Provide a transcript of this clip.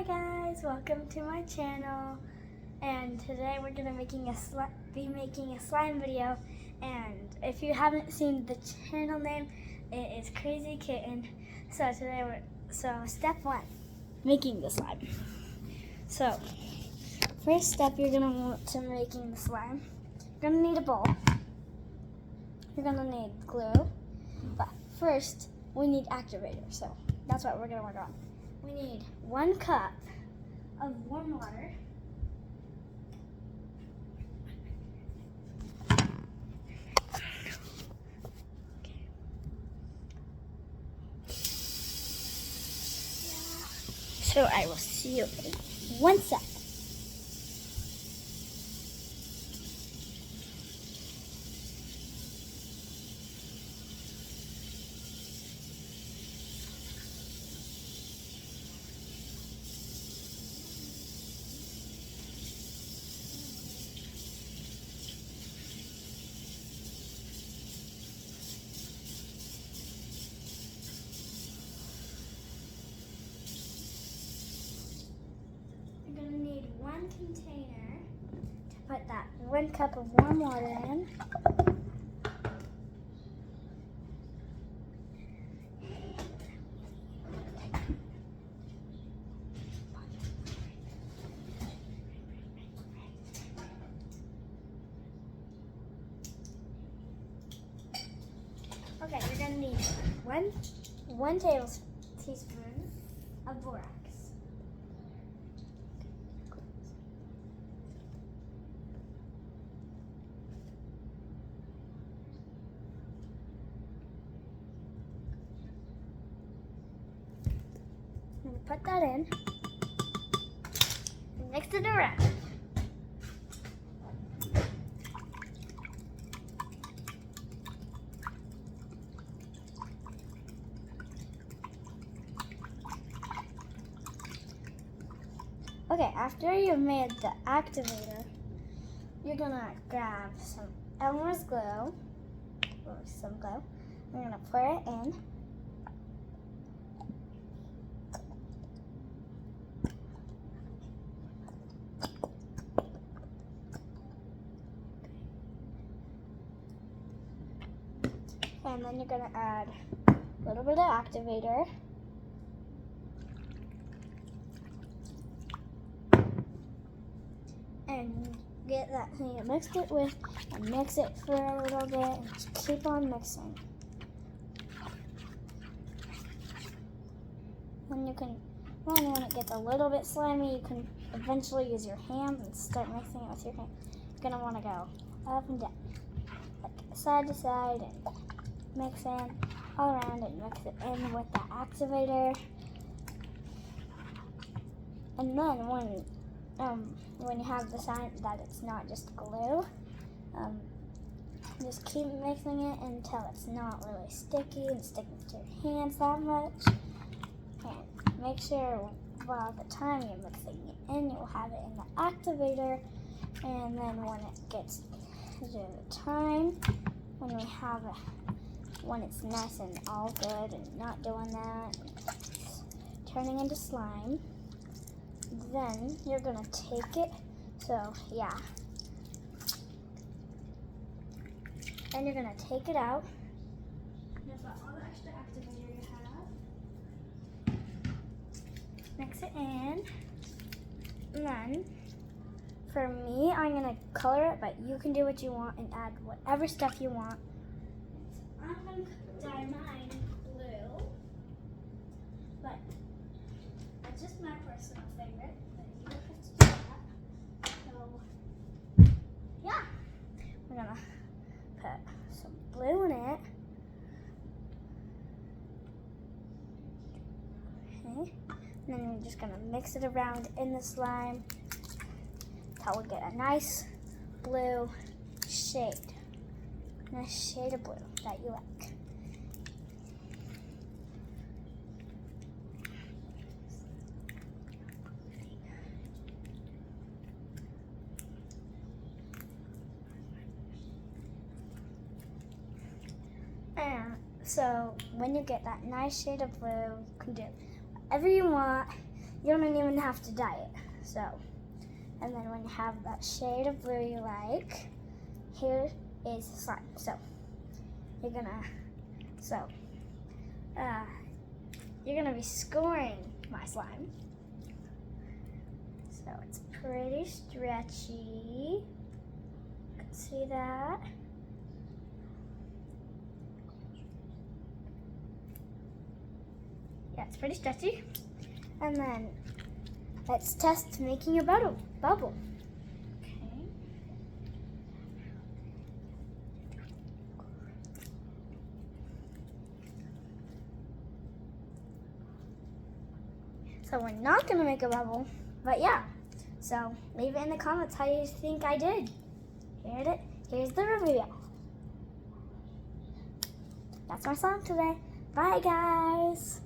guys, welcome to my channel, and today we're gonna be making a slime video. And if you haven't seen the channel name, it is Crazy Kitten. So step one, making the slime. So first step, you're gonna want to making the slime. You're gonna need a bowl. You're gonna need glue, but first we need activator. So that's what we're gonna work on. We need 1 cup of warm water. So I will see you in 1 sec. You're going to need 1 container to put that 1 cup of warm water in. Okay, you're going to need one tablespoon of borax. I'm going to put that in and mix it around. Okay, after you've made the activator, you're gonna grab some Elmer's glue, or some glue. You're gonna pour it in. And then you're gonna add a little bit of activator. And get that thing you mixed it with and mix it for a little bit and just keep on mixing. When it gets a little bit slimy, you can eventually use your hands and start mixing it with your hand. You're gonna wanna go up and down, like side to side, and mix in all around and mix it in with the activator. And then when you have the sign that it's not just glue, just keep mixing it until it's not really sticky and sticking to your hands that much. And make sure by the time you're mixing it in, you'll have it in the activator. And then when it gets to the time, when it's nice and all good and not doing that, and it's turning into slime, then you're gonna take it. Then you're gonna take it out. Just put all the extra activator you have. Mix it in. And then, for me, I'm gonna color it, but you can do what you want and add whatever stuff you want. I'm gonna dye mine blue, but that's just my personal favorite. But you don't have to do that. So, yeah, we're gonna put some blue in it. Okay, and then we're just gonna mix it around in the slime until we get a nice blue shade. Nice shade of blue that you like. And so when you get that nice shade of blue, you can do whatever you want. you don't even have to dye it. So, and then when you have that shade of blue you like, here is slime. So, you're gonna be scoring my slime. So it's pretty stretchy. You can see that. Yeah, it's pretty stretchy. And then let's test making a bubble. Okay. So we're not gonna make a bubble, but yeah. So leave it in the comments how you think I did. Here's the reveal. That's my song today. Bye guys.